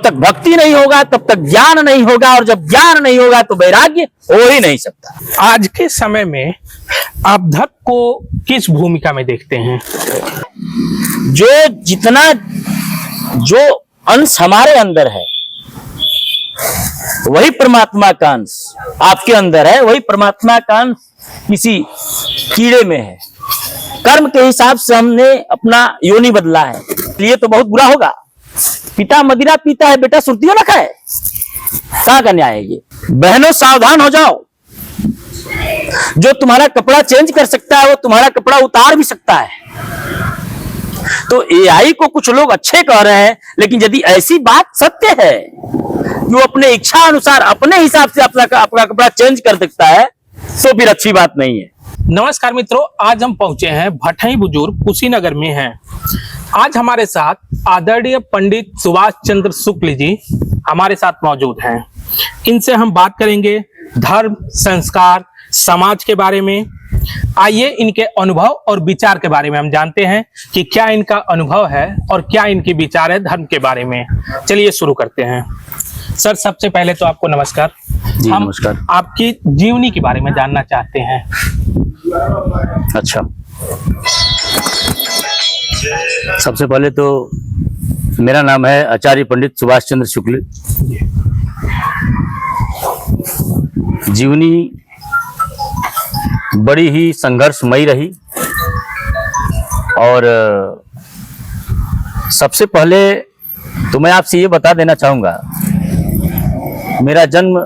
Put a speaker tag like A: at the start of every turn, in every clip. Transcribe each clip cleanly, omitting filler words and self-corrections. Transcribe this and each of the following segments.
A: जब तक भक्ति नहीं होगा तब तक ज्ञान नहीं होगा, और जब ज्ञान नहीं होगा तो वैराग्य हो ही नहीं सकता।
B: आज के समय में आप धर्म को किस भूमिका में देखते हैं?
A: जो अंश हमारे अंदर है वही परमात्मा का अंश आपके अंदर है, वही परमात्मा का अंश किसी कीड़े में है। कर्म के हिसाब से हमने अपना योनि बदला है, ये तो बहुत बुरा होगा। पिता मदिरा पीता है, बेटा सुर्तियों न खाए, कहां का न्याय है ये? बहनों सावधान हो जाओ, जो तुम्हारा कपड़ा चेंज कर सकता है वो तुम्हारा कपड़ा उतार भी सकता है। तो एआई को कुछ लोग अच्छे कह रहे हैं, लेकिन यदि ऐसी बात सत्य है कि वो अपने इच्छा अनुसार अपने हिसाब से अपना कपड़ा चेंज कर सकता है, तो फिर अच्छी बात नहीं है।
B: नमस्कार मित्रों, आज हम पहुंचे हैं भटई बुजुर्ग कुशीनगर में हैं। आज हमारे साथ आदरणीय पंडित सुभाष चंद्र शुक्ल जी हमारे साथ मौजूद हैं। इनसे हम बात करेंगे धर्म, संस्कार, समाज के बारे में। आइए इनके अनुभव और विचार के बारे में हम जानते हैं कि क्या इनका अनुभव है और क्या इनकी विचार है धर्म के बारे में। चलिए शुरू करते हैं। सर, सबसे पहले तो आपको नमस्कार।
A: जी,
B: हम
A: नमस्कार।
B: आपकी जीवनी के बारे में जानना चाहते हैं।
A: अच्छा, सबसे पहले तो मेरा नाम है आचार्य पंडित सुभाष चंद्र शुक्ल। जीवनी बड़ी ही संघर्षमयी रही, और सबसे पहले तो मैं आपसे ये बता देना चाहूँगा, मेरा जन्म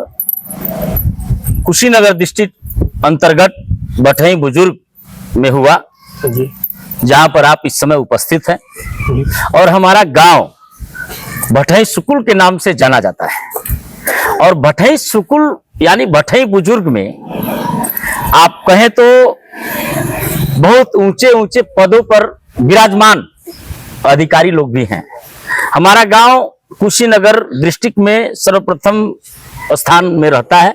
A: कुशीनगर डिस्ट्रिक्ट अंतर्गत भटई बुजुर्ग में हुआ, जहाँ पर आप इस समय उपस्थित हैं, और हमारा गांव भटई सुकुल के नाम से जाना जाता है। और भटई सुकुल यानी भटई बुजुर्ग में आप कहें तो बहुत ऊंचे ऊंचे पदों पर विराजमान अधिकारी लोग भी हैं। हमारा गांव कुशीनगर डिस्ट्रिक्ट में सर्वप्रथम स्थान में रहता है,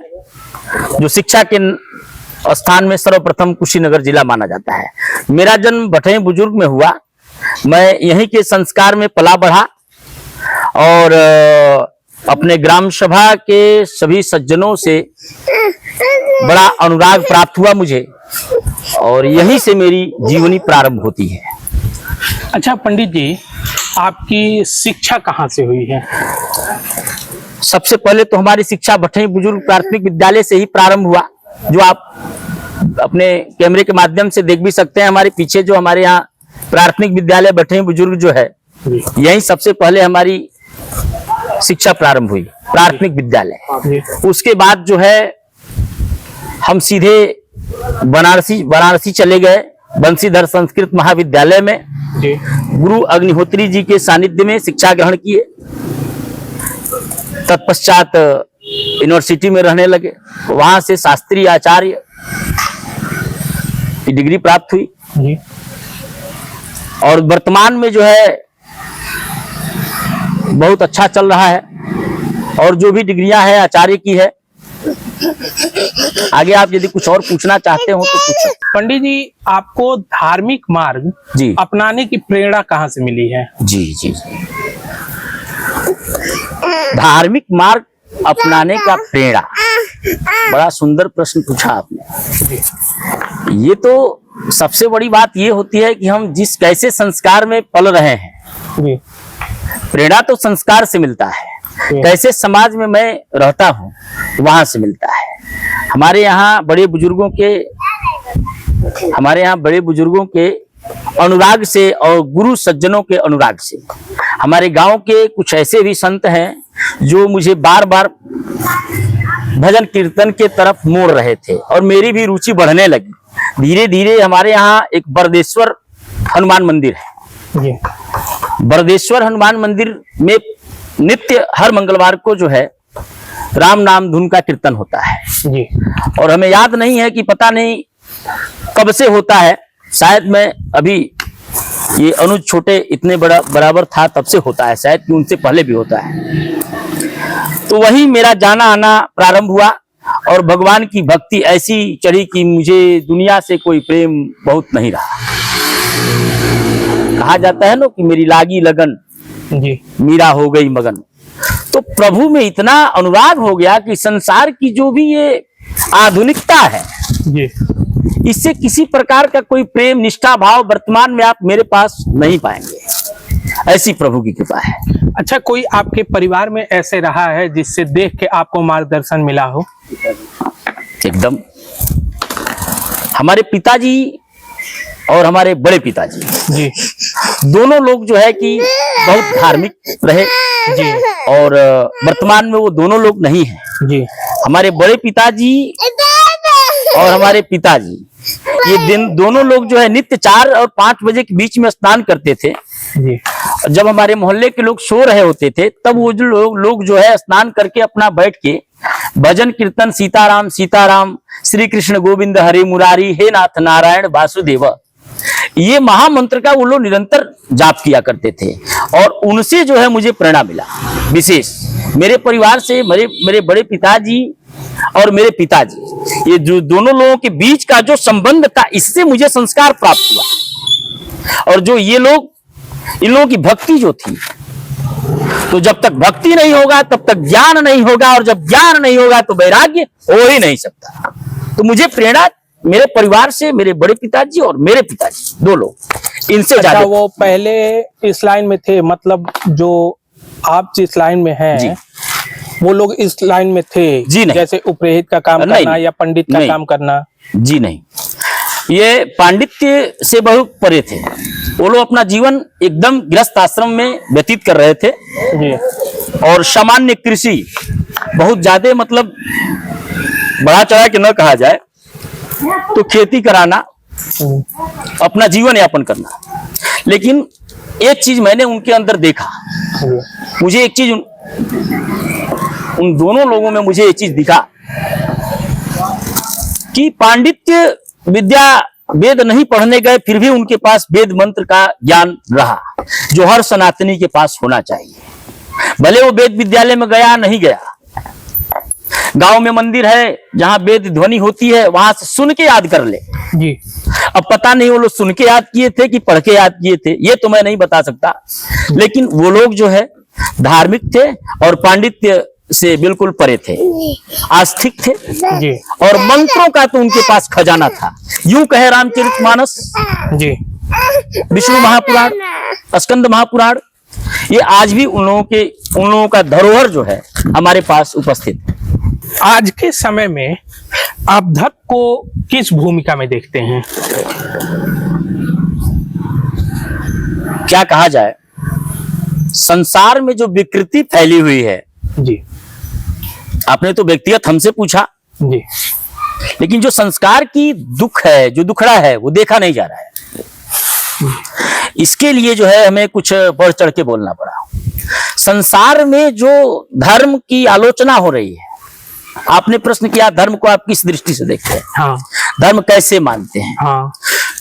A: जो शिक्षा के स्थान में सर्वप्रथम कुशीनगर जिला माना जाता है। मेरा जन्म भटई बुजुर्ग में हुआ, मैं यहीं के संस्कार में पला बढ़ा, और अपने ग्राम सभा के सभी सज्जनों से बड़ा अनुराग प्राप्त हुआ मुझे, और यहीं से मेरी जीवनी प्रारंभ होती है।
B: अच्छा पंडित जी, आपकी शिक्षा कहाँ से हुई है?
A: सबसे पहले तो हमारी शिक्षा भटई बुजुर्ग प्राथमिक विद्यालय से ही प्रारंभ हुआ, जो आप अपने कैमरे के माध्यम से देख भी सकते हैं। हमारे पीछे जो हमारे यहाँ प्राथमिक विद्यालय भटई बुजुर्ग जो है, यही सबसे पहले हमारी शिक्षा प्रारंभ हुई, प्राथमिक विद्यालय। उसके बाद जो है हम सीधे बनारसी चले गए, बंसीधर संस्कृत महाविद्यालय में गुरु अग्निहोत्री जी के सानिध्य में शिक्षा ग्रहण किए। तत्पश्चात यूनिवर्सिटी में रहने लगे, वहां से शास्त्रीय आचार्य की डिग्री प्राप्त हुई। और वर्तमान में जो है बहुत अच्छा चल रहा है, और जो भी डिग्रियां हैं आचार्य की है। आगे आप यदि कुछ और पूछना चाहते हो तो पूछो।
B: पंडित जी, आपको धार्मिक मार्ग
A: जी
B: अपनाने की प्रेरणा कहाँ से मिली है?
A: जी, धार्मिक मार्ग अपनाने का प्रेरणा, बड़ा सुंदर प्रश्न पूछा आपने। ये तो सबसे बड़ी बात ये होती है कि हम जिस कैसे संस्कार में पल रहे हैं, प्रेरणा तो संस्कार से मिलता है। कैसे समाज में मैं रहता हूँ वहां से मिलता है। हमारे यहाँ बड़े बुजुर्गों के अनुराग से और गुरु सज्जनों के अनुराग से। हमारे गांव के कुछ ऐसे भी संत हैं जो मुझे बार बार भजन कीर्तन के तरफ मोड़ रहे थे, और मेरी भी रुचि बढ़ने लगी। धीरे धीरे हमारे यहाँ एक बरदेश्वर हनुमान मंदिर है। बरदेश्वर हनुमान मंदिर में नित्य हर मंगलवार को जो है राम नाम धुन का कीर्तन होता है जी। और हमें याद नहीं है कि पता नहीं कब से होता है, शायद मैं अभी ये अनुज छोटे इतने बराबर था तब से होता है, शायद कि उनसे पहले भी होता है। तो वही मेरा जाना आना प्रारंभ हुआ, और भगवान की भक्ति ऐसी चढ़ी कि मुझे दुनिया से कोई प्रेम बहुत नहीं रहा। कहा जाता है ना कि मेरी लागी लगन जी मीरा हो गई मगन। तो प्रभु में इतना अनुराग हो गया कि संसार की जो भी ये आधुनिकता है,
B: जी,
A: इससे किसी प्रकार का कोई प्रेम निष्ठा भाव वर्तमान में आप मेरे पास नहीं पाएंगे। ऐसी प्रभु की कृपा है।
B: अच्छा, कोई आपके परिवार में ऐसे रहा है जिससे देख के आपको मार्गदर्शन मिला हो?
A: एकदम। हमारे पिताजी और हमारे बड़े पिताजी
B: जी,
A: दोनों लोग जो है कि बहुत धार्मिक रहे
B: जी,
A: और वर्तमान में वो दोनों लोग नहीं हैं।
B: जी,
A: हमारे बड़े पिताजी और हमारे पिताजी ये दिन दोनों लोग जो है नित्य 4 और 5 बजे के बीच में स्नान करते थे।
B: जी,
A: जब हमारे मोहल्ले के लोग सो रहे होते थे तब वो जो लोग जो है स्नान करके अपना बैठ के भजन कीर्तन सीताराम सीताराम, श्री कृष्ण गोविंद हरे मुरारी, हे नाथ नारायण वासुदेव, ये महामंत्र का वो लोग निरंतर जाप किया करते थे। और उनसे जो है मुझे प्रेरणा मिला विशेष। मेरे परिवार से मेरे बड़े पिताजी और मेरे पिताजी, ये जो दोनों लोगों के बीच का जो संबंध था, इससे मुझे संस्कार प्राप्त हुआ। और जो ये लोग, इन लोगों की भक्ति जो थी, तो जब तक भक्ति नहीं होगा तब तक ज्ञान नहीं होगा, और जब ज्ञान नहीं होगा तो वैराग्य हो ही नहीं सकता। तो मुझे प्रेरणा मेरे परिवार से, मेरे बड़े पिताजी और मेरे पिताजी, दो लोग, इनसे
B: अच्छा,
A: ज्यादा।
B: वो पहले इस लाइन में थे, मतलब जो आप जिस लाइन में हैं, वो लोग इस लाइन में थे?
A: जी नहीं।
B: जैसे उपरेहित का काम
A: नहीं,
B: करना या पंडित का काम करना?
A: जी नहीं, ये पांडित्य से बहुत परे थे। वो लोग अपना जीवन एकदम गृहस्थ आश्रम में व्यतीत कर रहे थे
B: जी,
A: और सामान्य कृषि, बहुत ज्यादा मतलब बढ़ा चढ़ा के न कहा जाए तो खेती कराना, अपना जीवन यापन करना। लेकिन एक चीज मैंने उनके अंदर देखा, मुझे एक चीज उन दोनों लोगों में मुझे एक चीज दिखा कि पांडित्य विद्या, वेद नहीं पढ़ने गए फिर भी उनके पास वेद मंत्र का ज्ञान रहा, जो हर सनातनी के पास होना चाहिए। भले वो वेद विद्यालय में गया नहीं गया, गांव में मंदिर है जहां वेद ध्वनि होती है, वहां से सुन के याद कर ले।
B: जी,
A: अब पता नहीं वो लोग सुन के याद किए थे कि पढ़ के याद किए थे, ये तो मैं नहीं बता सकता। लेकिन वो लोग जो है धार्मिक थे और पांडित्य से बिल्कुल परे थे, आस्तिक थे
B: जी,
A: और मंत्रों का तो उनके पास खजाना था। यूं कहे रामचरितमानस,
B: जी,
A: विष्णु महापुराण, स्कंद महापुराण, ये आज भी उन लोगों का धरोहर जो है हमारे पास उपस्थित है।
B: आज के समय में आप धर्म को किस भूमिका में देखते हैं?
A: क्या कहा जाए, संसार में जो विकृति फैली हुई है,
B: जी,
A: आपने तो व्यक्तिगत हमसे पूछा,
B: जी,
A: लेकिन जो संस्कार की दुख है, जो दुखड़ा है, वो देखा नहीं जा रहा है। इसके लिए जो है हमें कुछ बढ़ चढ़ के बोलना पड़ा। संसार में जो धर्म की आलोचना हो रही है, आपने प्रश्न किया धर्म को आप किस दृष्टि से देखते हैं,
B: हाँ,
A: धर्म कैसे मानते हैं।
B: हाँ,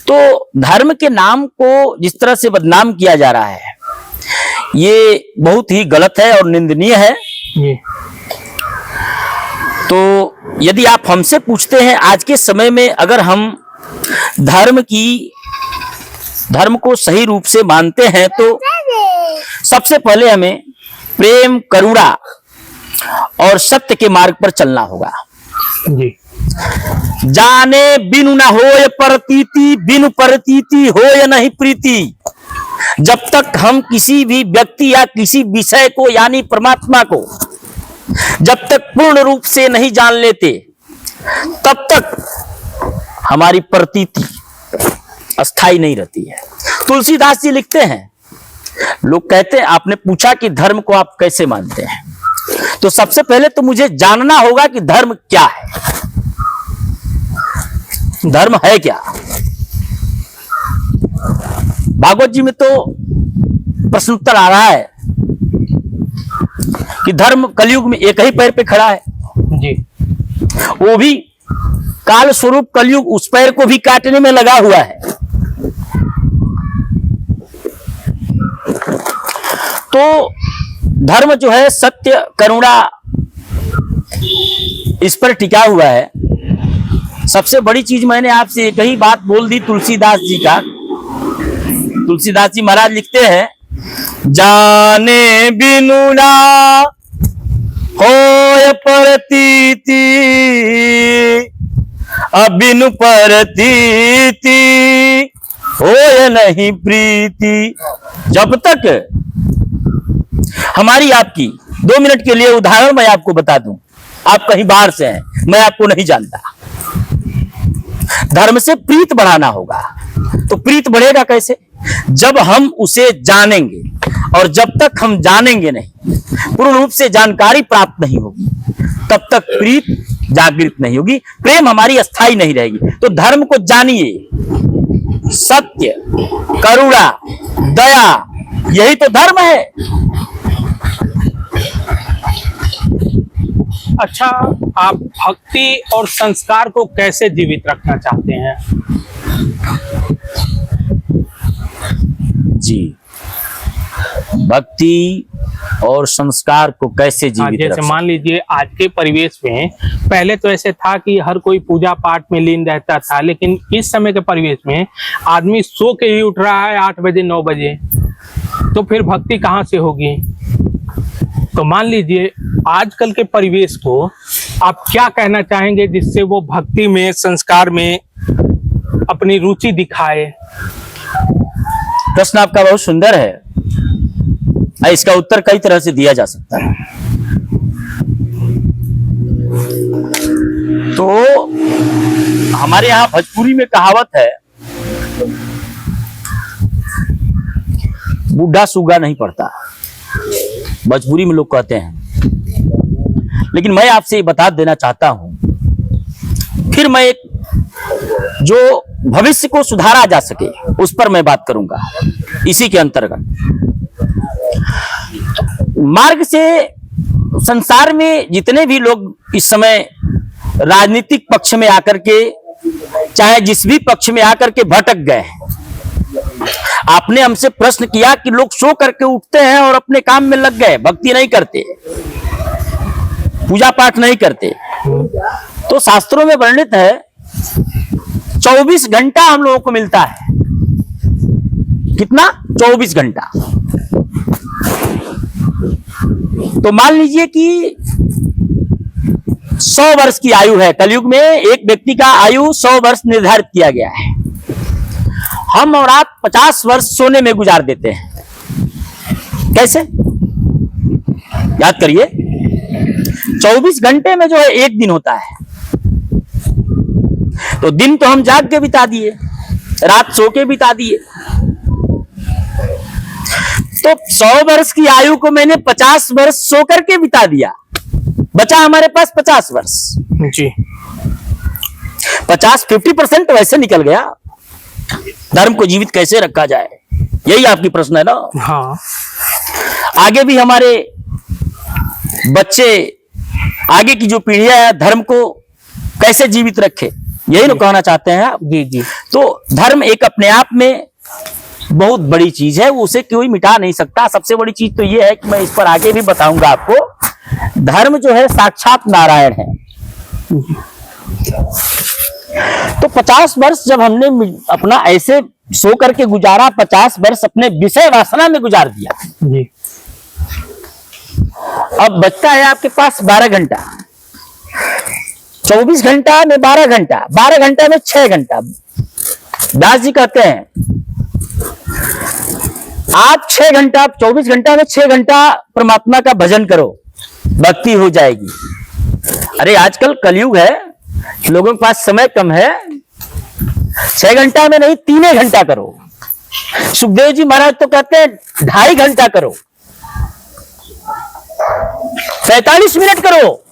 A: तो धर्म के नाम को जिस तरह से बदनाम किया जा रहा है, ये बहुत ही गलत है और निंदनीय है।
B: जी,
A: तो यदि आप हमसे पूछते हैं आज के समय में अगर हम धर्म को सही रूप से मानते हैं, तो सबसे पहले हमें प्रेम, करुणा और सत्य के मार्ग पर चलना होगा।
B: जी,
A: जाने बिनु न होय प्रतीति, बिनु प्रतीति होय नहीं प्रीति। जब तक हम किसी भी व्यक्ति या किसी विषय को यानी परमात्मा को जब तक पूर्ण रूप से नहीं जान लेते, तब तक हमारी प्रतीति अस्थाई नहीं रहती है। तुलसीदास जी लिखते हैं, लोग कहते हैं, आपने पूछा कि धर्म को आप कैसे मानते हैं, तो सबसे पहले तो मुझे जानना होगा कि धर्म क्या है, धर्म है क्या। भागवत जी में तो प्रश्नोत्तर आ रहा है कि धर्म कलयुग में एक ही पैर पे खड़ा है,
B: जी,
A: वो भी काल स्वरूप कलयुग उस पैर को भी काटने में लगा हुआ है। तो धर्म जो है सत्य, करुणा, इस पर टिका हुआ है। सबसे बड़ी चीज मैंने आपसे एक ही बात बोल दी तुलसीदास जी का। तुलसीदास जी महाराज लिखते हैं, जाने बिनु ना होय परतीति अबिनु परतीति होय नहीं प्रीति। जब तक हमारी आपकी 2 मिनट के लिए उदाहरण मैं आपको बता दूं, आप कहीं बाहर से हैं, मैं आपको नहीं जानता, धर्म से प्रीत बढ़ाना होगा। तो प्रीत बढ़ेगा कैसे? जब हम उसे जानेंगे, और जब तक हम जानेंगे नहीं, पूर्ण रूप से जानकारी प्राप्त नहीं होगी, तब तक प्रीत जागृत नहीं होगी, प्रेम हमारी अस्थाई नहीं रहेगी। तो धर्म को जानिए, सत्य, करुणा, दया, यही तो धर्म है।
B: अच्छा, आप भक्ति और संस्कार को कैसे जीवित रखना चाहते हैं? जी,
A: भक्ति और संस्कार को कैसे जीवित
B: जैसे मान लीजिए आज के परिवेश में, पहले तो ऐसे था कि हर कोई पूजा पाठ में लीन रहता था, लेकिन इस समय के परिवेश में आदमी सो के ही उठ रहा है 8 बजे 9 बजे, तो फिर भक्ति कहाँ से होगी? तो मान लीजिए आजकल के परिवेश को आप क्या कहना चाहेंगे जिससे वो भक्ति में, संस्कार में अपनी रुचि दिखाए?
A: प्रश्न आपका बहुत सुंदर है, इसका उत्तर कई तरह से दिया जा सकता है। तो हमारे यहाँ भोजपुरी में कहावत है, बूढ़ा सूगा नहीं पड़ता, भोजपुरी में लोग कहते हैं। लेकिन मैं आपसे ये बता देना चाहता हूं, फिर मैं एक जो भविष्य को सुधारा जा सके उस पर मैं बात करूंगा। इसी के अंतर्गत मार्ग से संसार में जितने भी लोग इस समय राजनीतिक पक्ष में आकर के, चाहे जिस भी पक्ष में आकर के भटक गए, आपने हमसे प्रश्न किया कि लोग सो करके उठते हैं और अपने काम में लग गए, भक्ति नहीं करते, पूजा पाठ नहीं करते। तो शास्त्रों में वर्णित है 24 घंटा हम लोगों को मिलता है। कितना? 24 घंटा। तो मान लीजिए कि 100 वर्ष की आयु है। कलयुग में एक व्यक्ति का आयु 100 वर्ष निर्धारित किया गया है। हम और आप 50 वर्ष सोने में गुजार देते हैं। कैसे? याद करिए, 24 घंटे में जो है एक दिन होता है। तो दिन तो हम जाग के बिता दिए, रात सो के बिता दिए। तो 100 वर्ष की आयु को मैंने 50 वर्ष सो करके बिता दिया, बचा हमारे पास 50 वर्ष।
B: जी,
A: 50% वैसे निकल गया। धर्म को जीवित कैसे रखा जाए, यही आपकी प्रश्न है ना?
B: हाँ।
A: आगे भी हमारे बच्चे, आगे की जो पीढ़ियां है, धर्म को कैसे जीवित रखे, यही ना कहना चाहते हैं आप?
B: जी जी।
A: तो धर्म एक अपने आप में बहुत बड़ी चीज है, उसे कोई मिटा नहीं सकता। सबसे बड़ी चीज तो यह है कि मैं इस पर आगे भी बताऊंगा आपको, धर्म जो है साक्षात नारायण है। तो 50 वर्ष जब हमने अपना ऐसे सो करके गुजारा, 50 वर्ष अपने विषय वासना में गुजार दिया
B: जी।
A: अब बचता है आपके पास 12 घंटा। 24 घंटा में 12 घंटा, 12 घंटा में 6 घंटा। दास जी कहते हैं आप 6 घंटा, 24 घंटा में 6 घंटा परमात्मा का भजन करो, भक्ति हो जाएगी। अरे आजकल कलयुग है, लोगों के पास समय कम है। 6 घंटा में नहीं, 3 घंटा करो। सुखदेव जी महाराज तो कहते हैं 2.5 घंटा करो, 45 मिनट करो।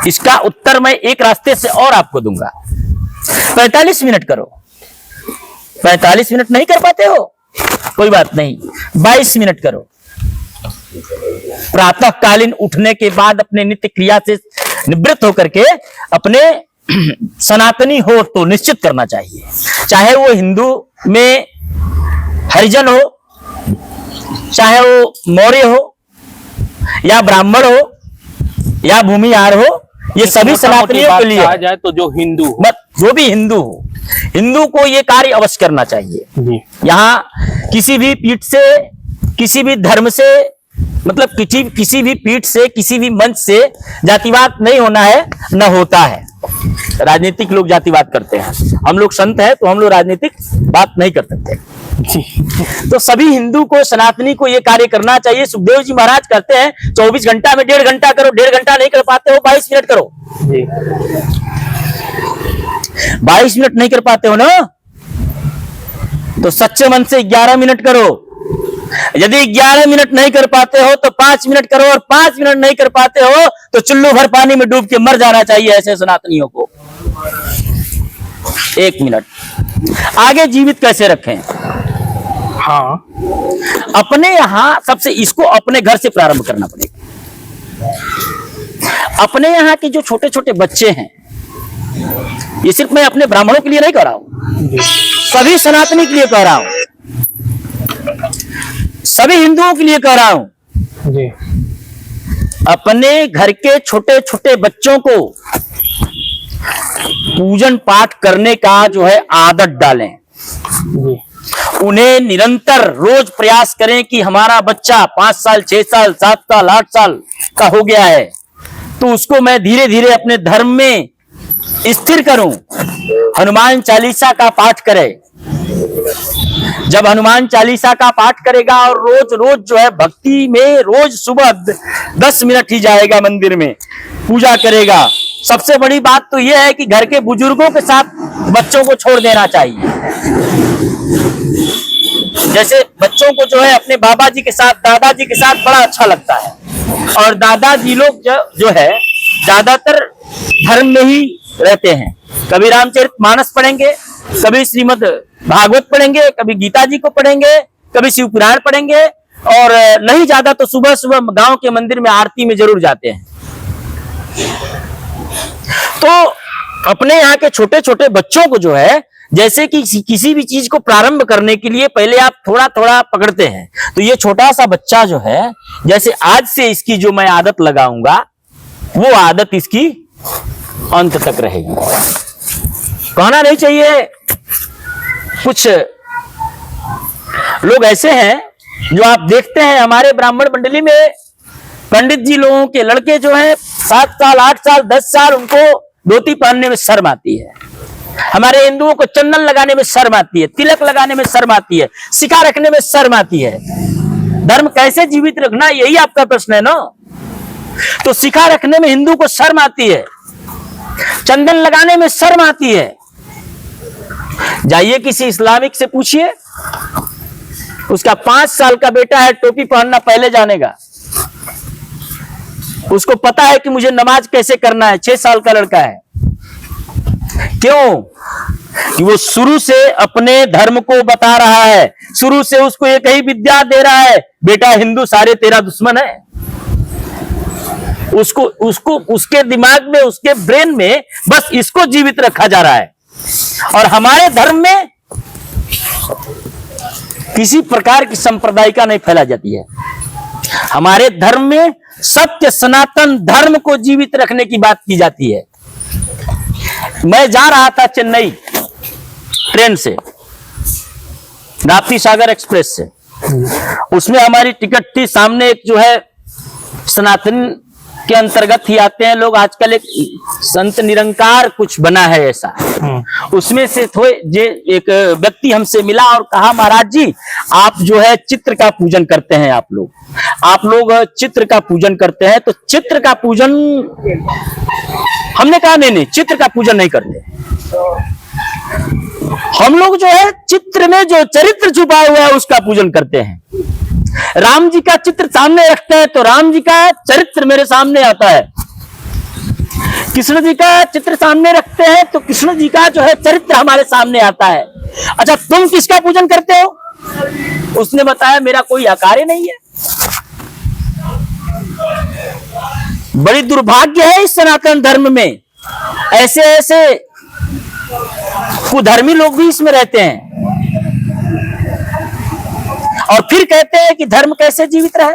A: इसका उत्तर मैं एक रास्ते से और आपको दूंगा। 45 मिनट करो। 45 मिनट नहीं कर पाते हो, कोई बात नहीं, 22 मिनट करो। प्रातःकालीन उठने के बाद अपने नित्य क्रिया से निवृत्त होकर के अपने सनातनी हो तो निश्चित करना चाहिए। चाहे वो हिंदू में हरिजन हो, चाहे वो मौर्य हो, या ब्राह्मण हो, या भूमिहार हो, ये सभी सनातनियों के लिए
B: कहा जाए तो जो हिंदू हो,
A: जो भी हिंदू हो, हिंदू को ये कार्य अवश्य करना चाहिए।
B: जी।
A: यहाँ किसी भी पीठ से, किसी भी धर्म से मतलब किसी भी पीठ से, किसी भी मंच से जातिवाद नहीं होना है, न होता है। राजनीतिक लोग जातिवाद करते हैं, हम लोग संत हैं तो हम लोग राजनीतिक बात नहीं कर सकते। तो सभी हिंदू को, सनातनी को ये कार्य करना चाहिए। सुखदेव जी महाराज कहते हैं 24 घंटा में 1.5 घंटा करो, 1.5 घंटा नहीं कर पाते हो 22 मिनट करो। 22 मिनट नहीं कर पाते हो ना, तो सच्चे मन से 11 मिनट करो। यदि 11 मिनट नहीं कर पाते हो तो 5 मिनट करो, और 5 मिनट नहीं कर पाते हो तो चुल्लू भर पानी में डूब के मर जाना चाहिए ऐसे सनातनियों को। 1 मिनट आगे जीवित कैसे रखें?
B: हाँ,
A: अपने यहां सबसे इसको अपने घर से प्रारंभ करना पड़ेगा। अपने यहाँ के जो छोटे छोटे बच्चे हैं, ये सिर्फ मैं अपने ब्राह्मणों के लिए नहीं कह रहा हूं, सभी सनातनी के लिए कह रहा हूं, सभी हिंदुओं के लिए कह रहा हूं
B: जी।
A: अपने घर के छोटे छोटे बच्चों को पूजन पाठ करने का जो है आदत डालें।
B: जी।
A: उन्हें निरंतर रोज प्रयास करें कि हमारा बच्चा 5 साल, 6 साल, 7 साल, 8 साल का हो गया है, तो उसको मैं धीरे धीरे अपने धर्म में स्थिर करूं। हनुमान चालीसा का पाठ करे। जब हनुमान चालीसा का पाठ करेगा और रोज रोज जो है भक्ति में, रोज सुबह 10 मिनट ही जाएगा मंदिर में, पूजा करेगा। सबसे बड़ी बात तो यह है कि घर के बुजुर्गों के साथ बच्चों को छोड़ देना चाहिए। जैसे बच्चों को जो है अपने बाबा जी के साथ, दादाजी के साथ बड़ा अच्छा लगता है, और दादाजी लोग जो है ज्यादातर धर्म में ही रहते हैं। कभी रामचरितमानस पढ़ेंगे, कभी श्रीमद् भागवत पढ़ेंगे, कभी गीता जी को पढ़ेंगे, कभी शिव पुराण पढ़ेंगे, और नहीं ज्यादा तो सुबह सुबह गांव के मंदिर में आरती में जरूर जाते हैं। तो अपने यहाँ के छोटे छोटे बच्चों को जो है, जैसे कि किसी भी चीज को प्रारंभ करने के लिए पहले आप थोड़ा थोड़ा पकड़ते हैं, तो ये छोटा सा बच्चा जो है, जैसे आज से इसकी जो मैं आदत लगाऊंगा, वो आदत इसकी अंत तक रहेगी। कहना नहीं चाहिए। कुछ लोग ऐसे हैं जो आप देखते हैं हमारे ब्राह्मण मंडली में, पंडित जी लोगों के लड़के जो हैं 7 साल, 8 साल, 10 साल, उनको धोती पहनने में शर्म आती है। हमारे हिंदुओं को चंदन लगाने में शर्म आती है, तिलक लगाने में शर्म आती है, सिक्का रखने में शर्म आती है। धर्म कैसे जीवित रखना, यही आपका प्रश्न है ना। तो सिक्का रखने में हिंदू को शर्म आती है, चंदन लगाने में शर्म आती है। जाइए किसी इस्लामिक से पूछिए, उसका 5 साल का बेटा है, टोपी पहनना पहले जानेगा। उसको पता है कि मुझे नमाज कैसे करना है। 6 साल का लड़का है। क्यों? कि वो शुरू से अपने धर्म को बता रहा है, शुरू से उसको एक ही विद्या दे रहा है, बेटा हिंदू सारे तेरा दुश्मन है। उसको उसके दिमाग में, उसके ब्रेन में बस इसको जीवित रखा जा रहा है। और हमारे धर्म में किसी प्रकार की सांप्रदायिकता नहीं फैला जाती है। हमारे धर्म में सत्य सनातन धर्म को जीवित रखने की बात की जाती है। मैं जा रहा था चेन्नई ट्रेन से, राप्ती सागर एक्सप्रेस से। उसमें हमारी टिकट थी। सामने एक जो है सनातन के अंतर्गत ही आते हैं लोग, आजकल एक संत निरंकार कुछ बना है ऐसा। उसमें से एक व्यक्ति हमसे मिला और कहा, महाराज जी आप जो है चित्र का पूजन करते हैं, आप लोग चित्र का पूजन करते हैं, तो चित्र का पूजन। हमने कहा नहीं, चित्र का पूजन नहीं करते। हम लोग जो है चित्र में जो चरित्र छुपा हुआ है उसका पूजन करते हैं। राम जी का चित्र सामने रखते हैं तो राम जी का चरित्र मेरे सामने आता है। कृष्ण जी का चित्र सामने रखते हैं तो कृष्ण जी का जो है चरित्र हमारे सामने आता है। अच्छा, तुम किसका पूजन करते हो? उसने बताया, मेरा कोई आकार नहीं है। बड़ी दुर्भाग्य है इस सनातन धर्म में, ऐसे ऐसे कुधर्मी लोग भी इसमें रहते हैं और फिर कहते हैं कि धर्म कैसे जीवित रहे।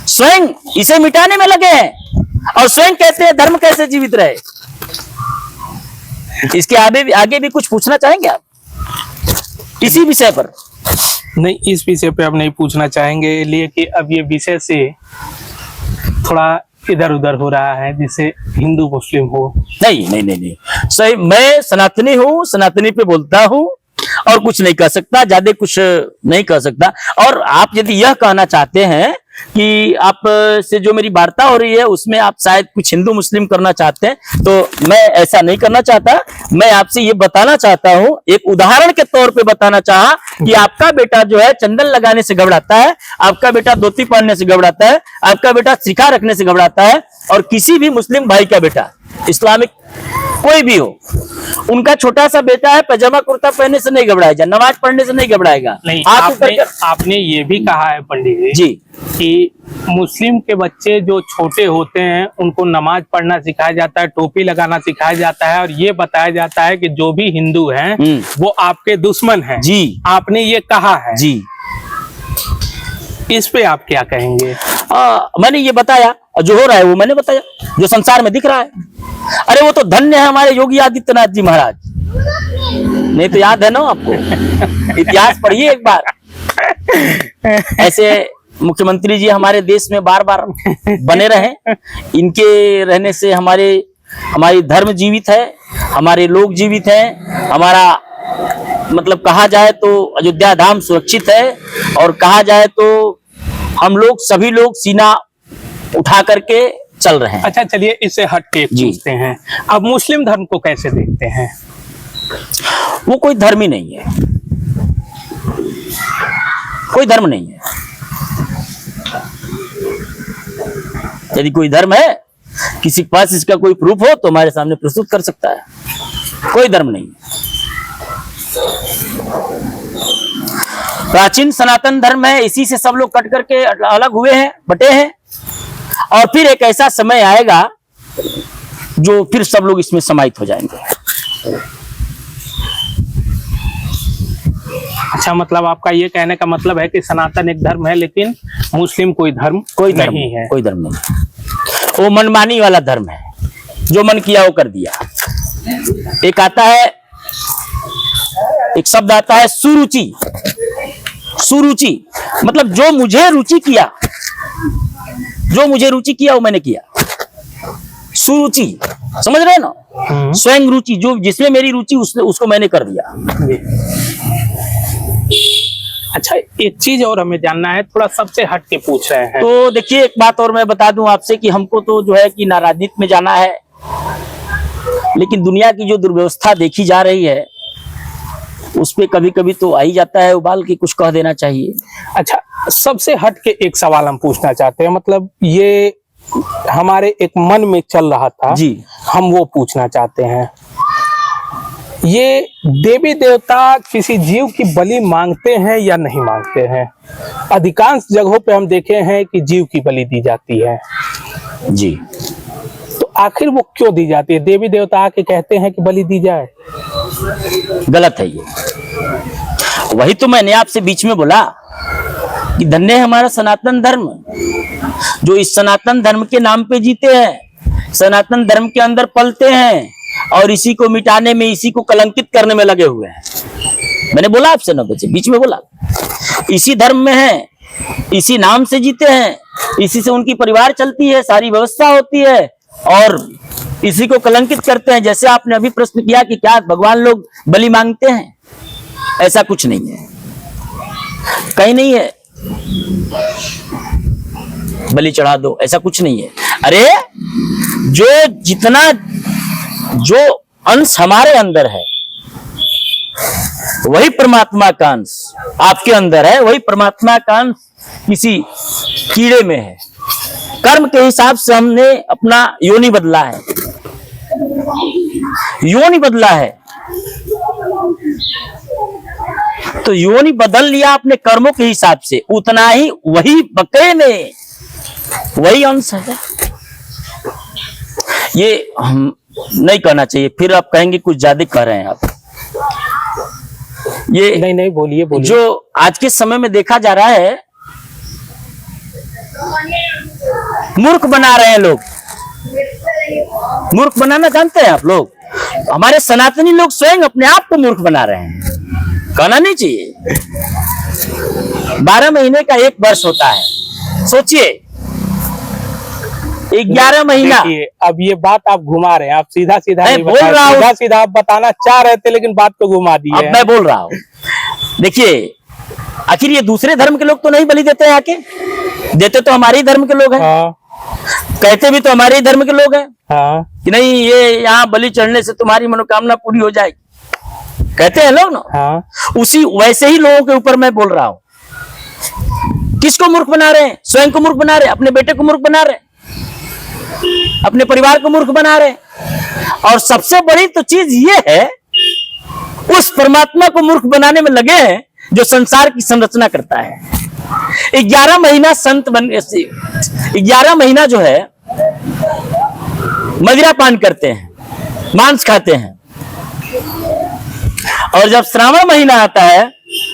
A: स्वयं इसे मिटाने में लगे हैं और स्वयं कहते हैं धर्म कैसे जीवित रहे। इसके आगे भी कुछ पूछना चाहेंगे आप इसी विषय पर?
B: नहीं, इस विषय पे अब नहीं पूछना चाहेंगे, लिए कि अब ये विषय से थोड़ा इधर उधर हो रहा है, जिससे हिंदू मुस्लिम हो।
A: नहीं नहीं नहीं नहीं, सही, मैं सनातनी हूँ, सनातनी पे बोलता हूँ और कुछ नहीं कह सकता, ज्यादा कुछ नहीं कह सकता। और आप यदि यह कहना चाहते हैं कि आप से जो मेरी वार्ता हो रही है उसमें आप शायद कुछ हिंदू मुस्लिम करना चाहते हैं, तो मैं ऐसा नहीं करना चाहता। मैं आपसे ये बताना चाहता हूँ, एक उदाहरण के तौर पे बताना चाहा कि आपका बेटा जो है चंदन लगाने से घबराता है, आपका बेटा धोती पहनने से घबराता है, आपका बेटा शिखा रखने से घबराता है, और किसी भी मुस्लिम भाई का बेटा, इस्लामिक कोई भी हो, उनका छोटा सा बेटा है पैजामा कुर्ता पहनने से नहीं घबराएगा, नमाज पढ़ने से नहीं घबराएगा।
B: नहीं,
A: हाथ ऊपर
B: आपने ये भी कहा है पंडित
A: जी
B: कि मुस्लिम के बच्चे जो छोटे होते हैं उनको नमाज पढ़ना सिखाया जाता है, टोपी लगाना सिखाया जाता है, और ये बताया जाता है कि जो भी हिंदू हैं वो आपके दुश्मन हैं।
A: जी,
B: आपने ये कहा है
A: जी,
B: इस पे आप क्या कहेंगे?
A: मैंने ये बताया, जो हो रहा है वो मैंने बताया, जो संसार में दिख रहा है। अरे वो तो धन्य है हमारे योगी आदित्यनाथ जी महाराज, नहीं तो याद है ना आपको, इतिहास पढ़िए एक बार। ऐसे मुख्यमंत्री जी हमारे देश में बार बार बने रहे, इनके रहने से हमारी धर्म जीवित है, हमारे लोग जीवित हैं, हमारा मतलब कहा जाए तो अयोध्या धाम सुरक्षित है, और कहा जाए तो हम लोग सभी लोग सीना उठा करके चल रहे हैं।
B: अच्छा, चलिए इससे हट के पूछते हैं, अब मुस्लिम धर्म को कैसे देखते हैं?
A: वो कोई धर्म ही नहीं है, कोई धर्म नहीं है। यदि कोई धर्म है, किसी के पास इसका कोई प्रूफ हो तो हमारे सामने प्रस्तुत कर सकता है। कोई धर्म नहीं है। प्राचीन सनातन धर्म है, इसी से सब लोग कट करके अलग हुए हैं, बटे हैं, और फिर एक ऐसा समय आएगा जो फिर सब लोग इसमें समाहित हो जाएंगे।
B: अच्छा, मतलब आपका ये कहने का मतलब है कि सनातन एक धर्म है लेकिन मुस्लिम कोई धर्म नहीं है।
A: कोई धर्म नहीं, वो मनमानी वाला धर्म है, जो मन किया वो कर दिया। एक आता है, एक शब्द आता है सुरुचि। सुरुचि मतलब जो मुझे रुचि किया, जो मुझे रुचि किया वो मैंने किया। सुरुचि, समझ रहे हैं ना? स्वयं रुचि, जो जिसमें मेरी रुचि उसको मैंने कर दिया।
B: अच्छा, एक चीज और हमें जानना है, थोड़ा सबसे हट के पूछ रहे हैं।
A: तो देखिए, एक बात और मैं बता दूं आपसे कि हमको तो जो है कि ना राजनीति में जाना है, लेकिन दुनिया की जो दुर्व्यवस्था देखी जा रही है उस पे कभी कभी तो आ ही जाता है उबाल के कुछ कह देना चाहिए।
B: अच्छा, सबसे हट के एक सवाल हम पूछना चाहते हैं, मतलब ये हमारे एक मन में चल रहा था
A: जी,
B: हम वो पूछना चाहते हैं। ये देवी देवता किसी जीव की बलि मांगते हैं या नहीं मांगते हैं? अधिकांश जगहों पे हम देखे हैं कि जीव की बलि दी जाती है
A: जी।
B: तो आखिर वो क्यों दी जाती है? देवी देवता आके कहते हैं कि बलि दी जाए,
A: गलत है ये। वही तो मैंने आपसे बीच में बोला कि धन्य है हमारा सनातन धर्म, जो इस सनातन धर्म के नाम पे जीते हैं, सनातन धर्म के अंदर पलते हैं, और इसी को मिटाने में, इसी को कलंकित करने में लगे हुए हैं। मैंने बोला आपसे 9 बजे बीच में बोला, इसी धर्म में है, इसी नाम से जीते हैं, इसी से उनकी परिवार चलती है, सारी व्यवस्था होती है, और इसी को कलंकित करते हैं। जैसे आपने अभी प्रश्न किया कि क्या भगवान लोग बलि मांगते हैं, ऐसा कुछ नहीं है, कहीं नहीं है बलि चढ़ा दो, ऐसा कुछ नहीं है। अरे जो अंश हमारे अंदर है वही परमात्मा का अंश आपके अंदर है, वही परमात्मा का अंश किसी कीड़े में है। कर्म के हिसाब से हमने अपना योनि बदला है, योनि बदला है, तो योनि बदल लिया अपने कर्मों के हिसाब से, उतना ही वही बकरे में वही अंश है। ये हम नहीं कहना चाहिए, फिर आप कहेंगे कुछ ज्यादा कह रहे हैं आप। ये
B: नहीं बोलिए।
A: जो आज के समय में देखा जा रहा है, मूर्ख बना रहे हैं लोग। मूर्ख बनाना जानते हैं आप लोग? हमारे सनातनी लोग स्वयं अपने आप को मूर्ख बना रहे हैं, कहना नहीं चाहिए। 12 महीने का एक वर्ष होता है, सोचिए 11 महीना।
B: देखिए, अब ये बात आप घुमा रहे हैं, आप सीधा सीधा
A: मैं
B: नहीं
A: बोल
B: बता
A: रहा हूं।
B: सीधा सीधा आप बताना चाह रहे थे लेकिन बात को घुमा दिए
A: अब
B: हैं।
A: मैं बोल रहा हूं, देखिए आखिर ये दूसरे धर्म के लोग तो नहीं बलि देते हैं, आके देते तो हमारे ही धर्म के लोग हैं,
B: हाँ
A: कहते भी तो हमारे ही धर्म के लोग हैं
B: हाँ
A: कि नहीं ये यहाँ बलि चढ़ने से तुम्हारी मनोकामना पूरी हो जाएगी, कहते हैं लोग ना।
B: हाँ
A: उसी वैसे ही लोगों के ऊपर मैं बोल रहा हूं। किसको मूर्ख बना रहे हैं? स्वयं को मूर्ख बना रहे हैं, अपने बेटे को मूर्ख बना रहे हैं, अपने परिवार को मूर्ख बना रहे हैं। और सबसे बड़ी तो चीज ये है, उस परमात्मा को मूर्ख बनाने में लगे हैं जो संसार की संरचना करता है। 11 महीना संत बन 11 महीना जो है मदिरा पान करते हैं, मांस खाते हैं, और जब श्रावण महीना आता है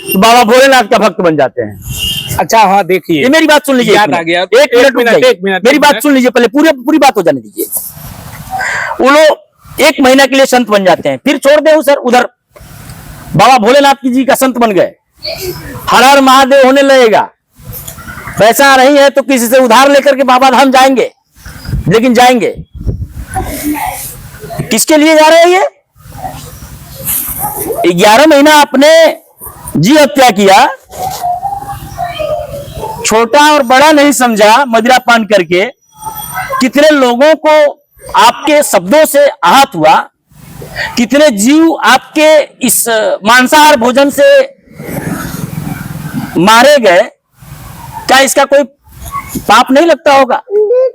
A: तो बाबा भोलेनाथ का भक्त बन जाते हैं।
B: अच्छा हाँ देखिए,
A: ये मेरी बात सुन लीजिए,
B: याद आ गया।
A: एक मिनट, मेरी बात
B: एक
A: सुन लीजिए, पहले पूरी बात हो जाने दीजिए। वो लोग 1 महीना के लिए संत बन जाते हैं, फिर छोड़ दे उधर बाबा भोलेनाथ जी का संत बन गए, हर हर महादेव होने लगेगा। पैसा नहीं है तो किसी से उधार लेकर के बाबा धाम जाएंगे, लेकिन जाएंगे किसके लिए जा रहे हैं? ये 11 महीना आपने जी हत्या किया, छोटा और बड़ा नहीं समझा, मदिरा पान करके कितने लोगों को आपके शब्दों से आहत हुआ, कितने जीव आपके इस मांसाहार भोजन से मारे गए। क्या इसका कोई पाप नहीं लगता होगा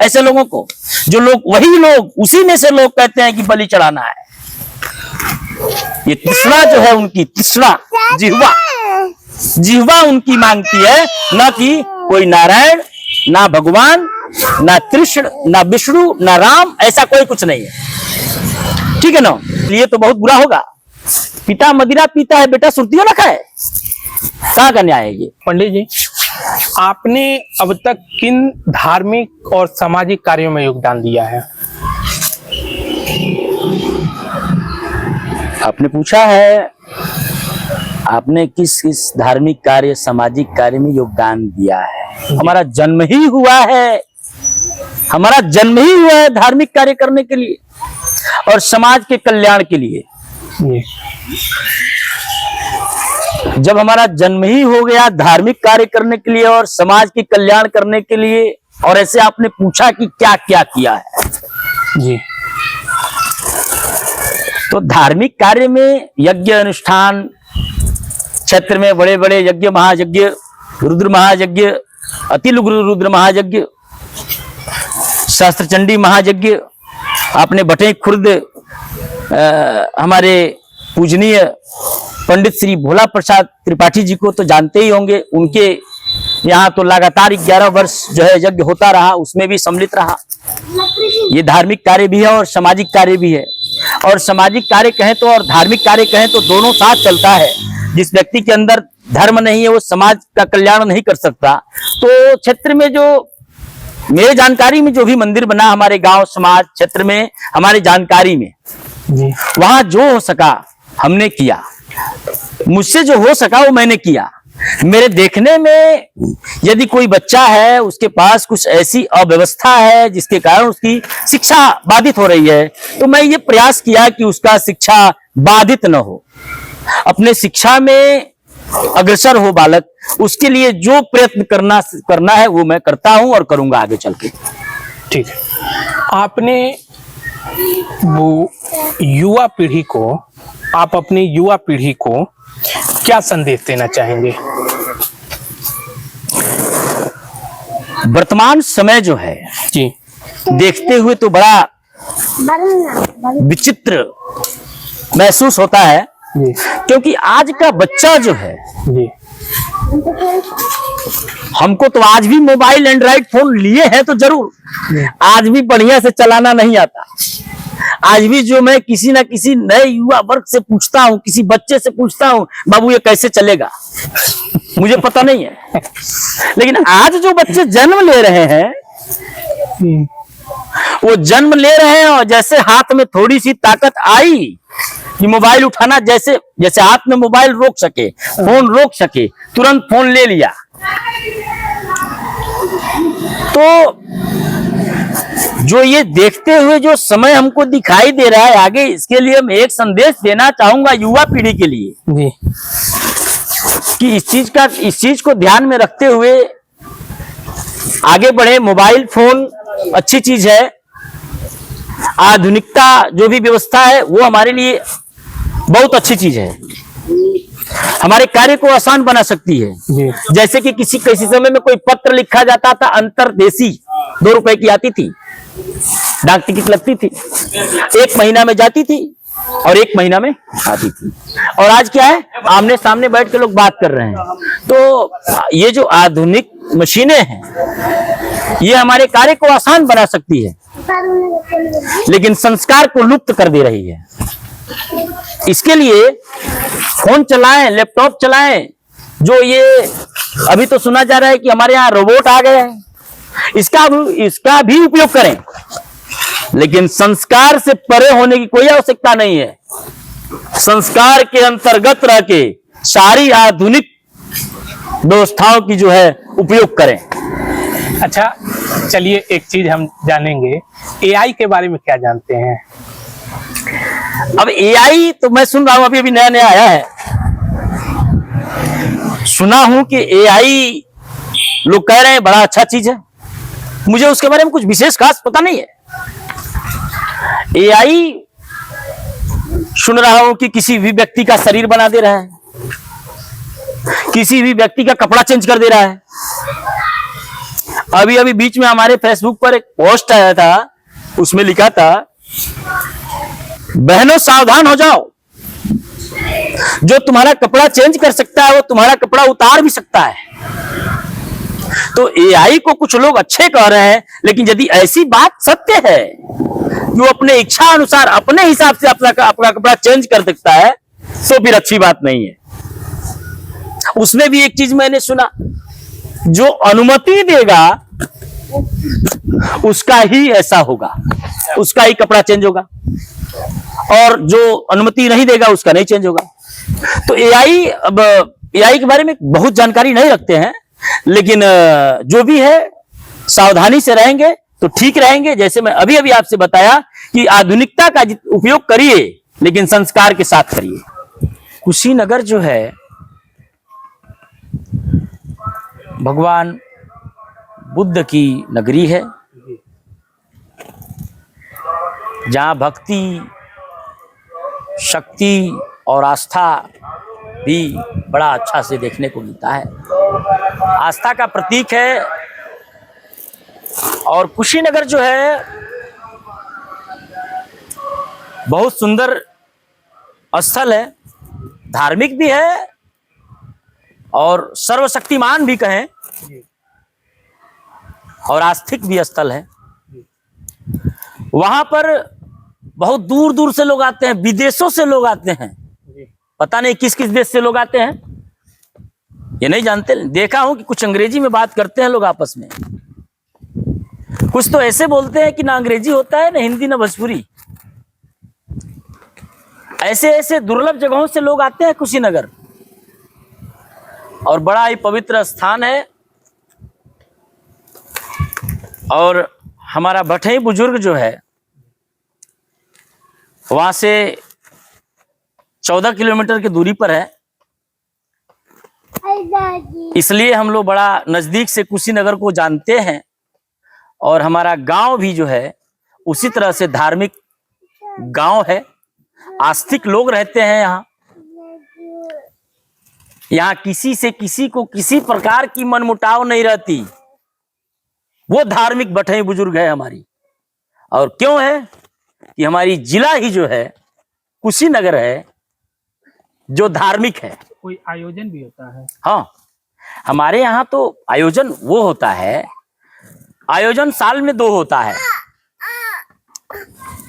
A: ऐसे लोगों को? जो लोग, वही लोग, उसी में से लोग कहते हैं कि बलि चढ़ाना है। ये तृष्णा जो है उनकी, तृष्णा जिह्वा उनकी मांगती है, ना कि कोई नारायण, ना भगवान, ना कृष्ण, ना विष्णु, ना राम, ऐसा कोई कुछ नहीं है। ठीक है ना? ये तो बहुत बुरा होगा। पिता मदिरा पीता है, बेटा सुर्तियों ना खाए, कहाँ का न्याय है ये?
B: पंडित जी, आपने अब तक किन धार्मिक और सामाजिक कार्यों में योगदान दिया है?
A: आपने पूछा है, आपने किस किस धार्मिक कार्य, सामाजिक कार्य में योगदान दिया है? हमारा जन्म ही हुआ है, हमारा जन्म ही हुआ है धार्मिक कार्य करने के लिए और समाज के कल्याण के लिए। जब हमारा जन्म ही हो गया धार्मिक कार्य करने के लिए और समाज के कल्याण करने के लिए, और ऐसे आपने पूछा कि क्या क्या किया है
B: जी,
A: तो धार्मिक कार्य में यज्ञ अनुष्ठान, क्षेत्र में बड़े बड़े यज्ञ महायज्ञ, रुद्र महायज्ञ, अतिलुग्र रुद्र महायज्ञ, सहस्त्रचंडी महायज्ञ, आपने बटें खुर्द हमारे पूजनीय पंडित श्री भोला प्रसाद त्रिपाठी जी को तो जानते ही होंगे। उनके यहाँ तो लगातार 11 वर्ष जो है यज्ञ होता रहा, उसमें भी सम्मिलित रहा। ये धार्मिक कार्य भी है और सामाजिक कार्य भी है। और सामाजिक कार्य कहें तो और धार्मिक कार्य कहें तो दोनों साथ चलता है। जिस व्यक्ति के अंदर धर्म नहीं है वो समाज का कल्याण नहीं कर सकता। तो क्षेत्र में जो मेरे जानकारी में जो भी मंदिर बना हमारे गांव समाज क्षेत्र में, हमारी जानकारी में
B: जी,
A: वहां जो हो सका हमने किया, मुझसे जो हो सका वो मैंने किया। मेरे देखने में यदि कोई बच्चा है, उसके पास कुछ ऐसी अव्यवस्था है जिसके कारण उसकी शिक्षा बाधित हो रही है, तो मैं ये प्रयास किया कि उसका शिक्षा बाधित न हो, अपने शिक्षा में अग्रसर हो बालक। उसके लिए जो प्रयत्न करना है वो मैं करता हूं और करूंगा आगे चल के।
B: ठीक है। आपने वो युवा पीढ़ी को, आप अपनी युवा पीढ़ी को क्या संदेश देना चाहेंगे?
A: वर्तमान समय जो है
B: जी,
A: देखते हुए तो बड़ा विचित्र महसूस होता है,
B: जी,
A: क्योंकि आज का बच्चा जो है,
B: जी,
A: हमको तो आज भी मोबाइल एंड्रॉइड फोन लिए हैं तो जरूर, आज भी बढ़िया से चलाना नहीं आता। आज भी जो मैं किसी ना किसी नए युवा वर्ग से पूछता हूं, किसी बच्चे से पूछता हूं, बाबू ये कैसे चलेगा, मुझे पता नहीं है। लेकिन आज जो बच्चे जन्म ले रहे हैं, वो जन्म ले रहे हैं और जैसे हाथ में थोड़ी सी ताकत आई कि मोबाइल उठाना, जैसे जैसे हाथ में मोबाइल रोक सके, फोन रोक सके, तुरंत फोन ले लिया तो जो ये देखते हुए जो समय हमको दिखाई दे रहा है आगे, इसके लिए मैं एक संदेश देना चाहूंगा युवा पीढ़ी के लिए
B: जी
A: कि इस चीज को ध्यान में रखते हुए आगे बढ़े। मोबाइल फोन अच्छी चीज है, आधुनिकता जो भी व्यवस्था है वो हमारे लिए बहुत अच्छी चीज है, हमारे कार्य को आसान बना सकती है।
B: जी
A: जैसे कि किसी समय में कोई पत्र लिखा जाता था, अंतरदेशी 2 रुपए की आती थी, डाक टिकट लगती थी, 1 महीना में जाती थी और 1 महीना में आती थी। और आज क्या है, आमने सामने बैठ के लोग बात कर रहे हैं। तो ये जो आधुनिक मशीनें हैं ये हमारे कार्य को आसान बना सकती है, लेकिन संस्कार को लुप्त कर दे रही है। इसके लिए फोन चलाएं, लैपटॉप चलाएं, जो ये अभी तो सुना जा रहा है कि हमारे यहाँ रोबोट आ गए हैं, इसका भी उपयोग करें, लेकिन संस्कार से परे होने की कोई आवश्यकता नहीं है। संस्कार के अंतर्गत रह के सारी आधुनिक व्यवस्थाओं की जो है उपयोग करें।
B: अच्छा, चलिए एक चीज हम जानेंगे, एआई के बारे में क्या जानते हैं?
A: अब एआई तो मैं सुन रहा हूं, अभी नया नया आया है, सुना हूं कि एआई लोग कह रहे हैं बड़ा अच्छा चीज है, मुझे उसके बारे में कुछ विशेष खास पता नहीं है। एआई सुन रहा हूं कि किसी भी व्यक्ति का शरीर बना दे रहा है, किसी भी व्यक्ति का कपड़ा चेंज कर दे रहा है। अभी बीच में हमारे फेसबुक पर एक पोस्ट आया था, उसमें लिखा था, बहनों सावधान हो जाओ, जो तुम्हारा कपड़ा चेंज कर सकता है वो तुम्हारा कपड़ा उतार भी सकता है। तो एआई को कुछ लोग अच्छे कह रहे हैं, लेकिन यदि ऐसी बात सत्य है कि वो अपने इच्छा अनुसार अपने हिसाब से अपना कपड़ा चेंज कर सकता है, तो फिर अच्छी बात नहीं है। उसमें भी एक चीज मैंने सुना, जो अनुमति देगा उसका ही ऐसा होगा, उसका ही कपड़ा चेंज होगा, और जो अनुमति नहीं देगा उसका नहीं चेंज होगा। तो एआई, अब एआई के बारे में बहुत जानकारी नहीं रखते हैं, लेकिन जो भी है सावधानी से रहेंगे तो ठीक रहेंगे। जैसे मैं अभी आपसे बताया कि आधुनिकता का उपयोग करिए, लेकिन संस्कार के साथ करिए। कुशीनगर जो है भगवान बुद्ध की नगरी है, जहां भक्ति, शक्ति और आस्था भी बड़ा अच्छा से देखने को मिलता है। आस्था का प्रतीक है। और कुशीनगर जो है बहुत सुंदर स्थल है, धार्मिक भी है और सर्वशक्तिमान भी कहें, और आस्थिक भी स्थल है। वहां पर बहुत दूर दूर से लोग आते हैं, विदेशों से लोग आते हैं, पता नहीं किस किस देश से लोग आते हैं, ये नहीं जानते। देखा हूं कि कुछ अंग्रेजी में बात करते हैं लोग आपस में, कुछ तो ऐसे बोलते हैं कि ना अंग्रेजी होता है, ना हिंदी, ना भोजपुरी। ऐसे ऐसे दुर्लभ जगहों से लोग आते हैं कुशीनगर, और बड़ा ही पवित्र स्थान है। और हमारा भटई बुजुर्ग जो है वहां से 14 किलोमीटर की दूरी पर है, इसलिए हम लोग बड़ा नजदीक से कुशीनगर को जानते हैं। और हमारा गांव भी जो है उसी तरह से धार्मिक गांव है, आस्तिक लोग रहते हैं यहाँ। यहाँ किसी से किसी को किसी प्रकार की मनमुटाव नहीं रहती। वो धार्मिक भटई बुजुर्ग है हमारी। और क्यों है कि हमारी जिला ही जो है कुशीनगर है, जो धार्मिक है।
B: कोई आयोजन भी होता है?
A: हाँ, हमारे यहाँ तो आयोजन वो होता है, आयोजन साल में 2 होता है।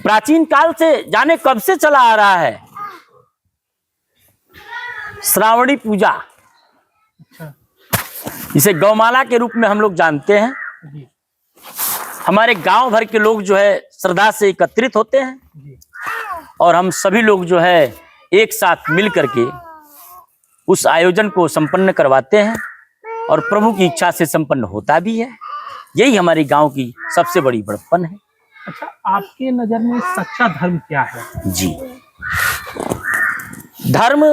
A: प्राचीन काल से, जाने कब से चला आ रहा है, श्रावणी पूजा, इसे गौमाला के रूप में हम लोग जानते हैं। हमारे गांव भर के लोग जो है श्रद्धा से एकत्रित होते हैं, और हम सभी लोग जो है एक साथ मिल करके उस आयोजन को संपन्न करवाते हैं। और प्रभु की इच्छा से संपन्न होता भी है। यही हमारी गांव की सबसे बड़ी बड़प्पन है।
B: अच्छा, आपके नजर में सच्चा धर्म क्या है?
A: जी, धर्म,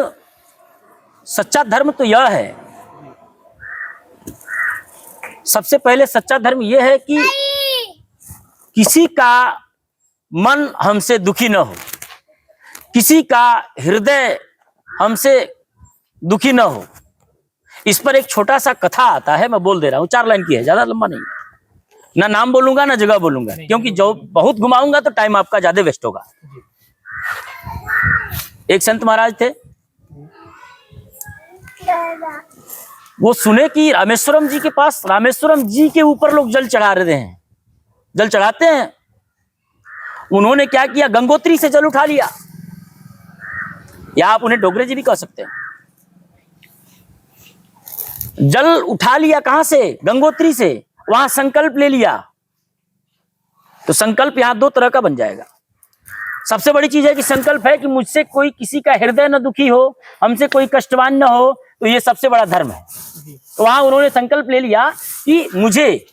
A: सच्चा धर्म तो यह है, सबसे पहले सच्चा धर्म यह है कि किसी का मन हमसे दुखी न हो, किसी का हृदय हमसे दुखी न हो। इस पर एक छोटा सा कथा आता है, मैं बोल दे रहा हूँ, 4 लाइन की है, ज्यादा लंबा नहीं है। ना नाम बोलूंगा ना जगह बोलूंगा, क्योंकि जो बहुत घुमाऊंगा तो टाइम आपका ज्यादा वेस्ट होगा। एक संत महाराज थे, वो सुने कि रामेश्वरम जी के पास, रामेश्वरम जी के ऊपर लोग जल चढ़ा रहे हैं, जल चढ़ाते हैं। उन्होंने क्या किया, गंगोत्री से जल उठा लिया, या आप उन्हें डोगरे जी भी कह सकते हैं। जल उठा लिया कहां से? गंगोत्री से। वहां संकल्प ले लिया। तो संकल्प यहां 2 तरह का बन जाएगा। सबसे बड़ी चीज है कि संकल्प है कि मुझसे कोई, किसी का हृदय न दुखी हो, हमसे कोई कष्टवान न हो, तो ये सबसे बड़ा धर्म है। तो वहां उन्होंने संकल्प ले लिया कि मुझे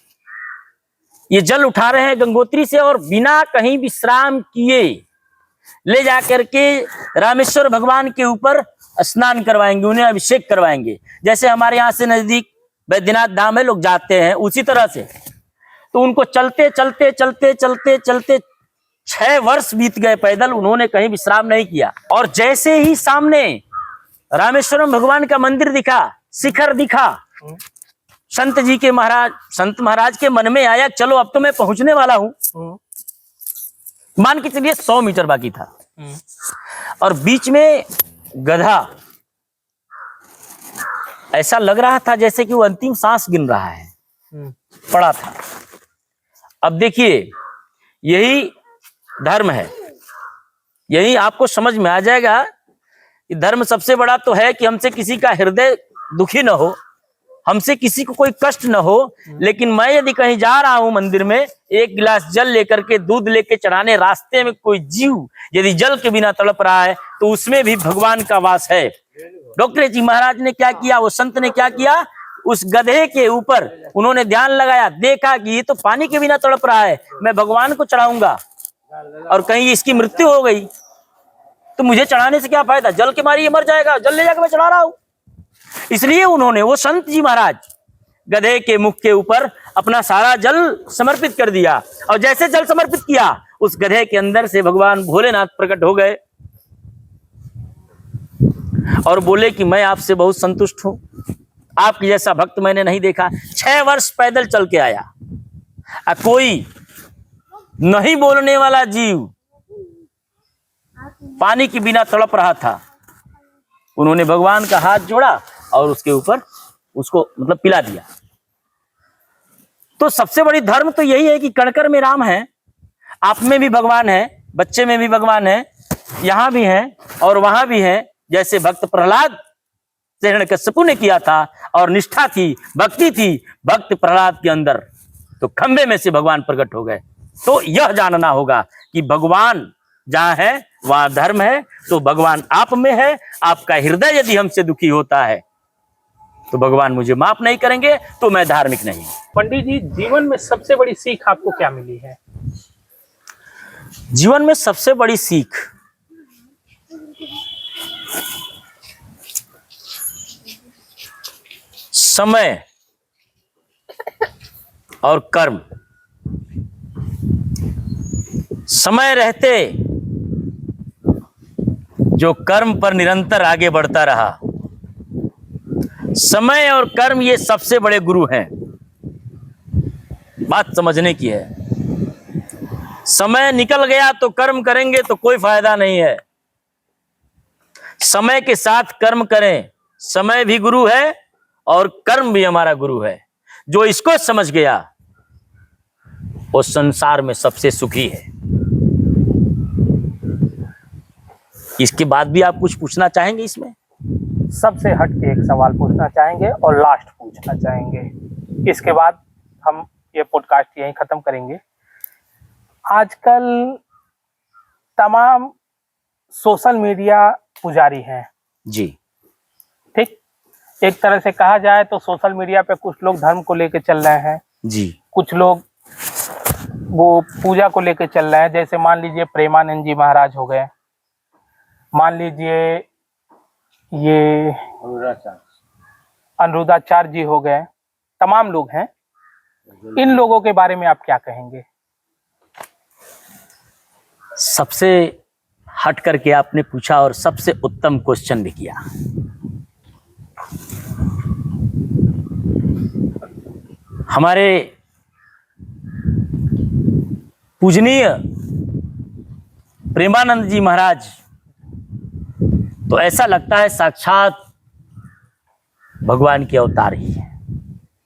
A: ये जल उठा रहे हैं गंगोत्री से, और बिना कहीं विश्राम किए ले जाकर के रामेश्वर भगवान के ऊपर स्नान करवाएंगे, उन्हें अभिषेक करवाएंगे। जैसे हमारे यहाँ से नजदीक बैद्यनाथ धाम है, लोग जाते हैं, उसी तरह से। तो उनको चलते चलते चलते चलते चलते 6 वर्ष बीत गए पैदल, उन्होंने कहीं विश्राम नहीं किया। और जैसे ही सामने रामेश्वरम भगवान का मंदिर दिखा, शिखर दिखा, संत जी के महाराज, संत महाराज के मन में आया, चलो अब तो मैं पहुंचने वाला हूं। मान के चलिए 100 मीटर बाकी था, और बीच में गधा ऐसा लग रहा था जैसे कि वो अंतिम सांस गिन रहा है, पड़ा था। अब देखिए, यही धर्म है, यही आपको समझ में आ जाएगा कि धर्म सबसे बड़ा तो है कि हमसे किसी का हृदय दुखी न हो, हमसे किसी को कोई कष्ट न हो। लेकिन मैं यदि कहीं जा रहा हूं मंदिर में, 1 गिलास जल लेकर के, दूध लेके चढ़ाने, रास्ते में कोई जीव यदि जल के बिना तड़प रहा है, तो उसमें भी भगवान का वास है। डॉक्टर जी महाराज ने क्या किया, वो संत ने क्या किया, उस गधे के ऊपर उन्होंने ध्यान लगाया, देखा कि ये तो पानी के बिना तड़प रहा है, मैं भगवान को चढ़ाऊंगा, और कहीं इसकी मृत्यु हो गई तो मुझे चढ़ाने से क्या फायदा, जल के मारी ये मर जाएगा, जल ले जाकर मैं चढ़ा रहा हूं। इसलिए उन्होंने, वो संत जी महाराज, गधे के मुख के ऊपर अपना सारा जल समर्पित कर दिया। और जैसे जल समर्पित किया, उस गधे के अंदर से भगवान भोलेनाथ प्रकट हो गए और बोले कि मैं आपसे बहुत संतुष्ट हूं, आपके जैसा भक्त मैंने नहीं देखा। 6 वर्ष पैदल चल के आया, कोई नहीं बोलने वाला जीव पानी के बिना तड़प रहा था। उन्होंने भगवान का हाथ जोड़ा और उसके ऊपर उसको मतलब पिला दिया। तो सबसे बड़ी धर्म तो यही है कि कणकर में राम है, आप में भी भगवान है, बच्चे में भी भगवान है, यहां भी है और वहां भी है। जैसे भक्त प्रहलाद से हिरण्यकश्यपु ने किया था, और निष्ठा थी, भक्ति थी भक्त प्रहलाद के अंदर, तो खंबे में से भगवान प्रकट हो गए। तो यह जानना होगा कि भगवान जहां है वहां धर्म है, तो भगवान आप में है। आपका हृदय यदि हमसे दुखी होता है तो भगवान मुझे माफ नहीं करेंगे, तो मैं धार्मिक नहीं।
B: पंडित जी, जीवन में सबसे बड़ी सीख आपको क्या मिली है?
A: जीवन में सबसे बड़ी सीख, समय और कर्म। समय रहते जो कर्म पर निरंतर आगे बढ़ता रहा, समय और कर्म ये सबसे बड़े गुरु हैं। बात समझने की है। समय निकल गया तो कर्म करेंगे तो कोई फायदा नहीं है। समय के साथ कर्म करें। समय भी गुरु है और कर्म भी हमारा गुरु है। जो इसको समझ गया वो संसार में सबसे सुखी है। इसके बाद भी आप कुछ पूछना चाहेंगे इसमें?
B: सबसे हट के एक सवाल पूछना चाहेंगे और लास्ट पूछना चाहेंगे, इसके बाद हम ये पॉडकास्ट यहीं खत्म करेंगे। आजकल तमाम सोशल मीडिया पुजारी हैं
A: जी,
B: ठीक, एक तरह से कहा जाए तो सोशल मीडिया पे कुछ लोग धर्म को लेके चल रहे हैं,
A: जी,
B: कुछ लोग वो पूजा को लेके चल रहे हैं। जैसे मान लीजिए प्रेमानंद जी महाराज हो गए, मान लीजिए ये अनुरुद्धाचार्य जी हो गए, तमाम लोग हैं। इन लोगों के बारे में आप क्या कहेंगे?
A: सबसे हट करके आपने पूछा और सबसे उत्तम क्वेश्चन भी किया। हमारे पूजनीय प्रेमानंद जी महाराज तो ऐसा लगता है साक्षात भगवान के अवतार ही है,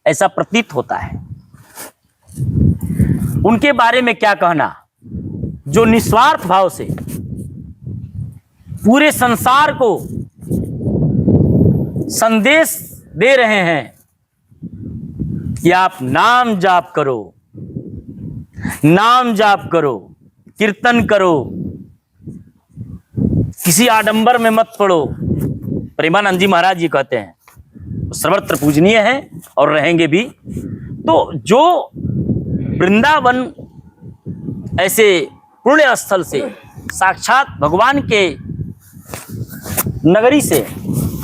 A: ऐसा प्रतीत होता है। उनके बारे में क्या कहना, जो निस्वार्थ भाव से पूरे संसार को संदेश दे रहे हैं कि आप नाम जाप करो, नाम जाप करो, कीर्तन करो, किसी आडंबर में मत पड़ो। प्रेमानंद जी महाराज जी कहते हैं, सर्वत्र पूजनीय हैं और रहेंगे भी। तो जो वृंदावन ऐसे पुण्य स्थल से साक्षात भगवान के नगरी से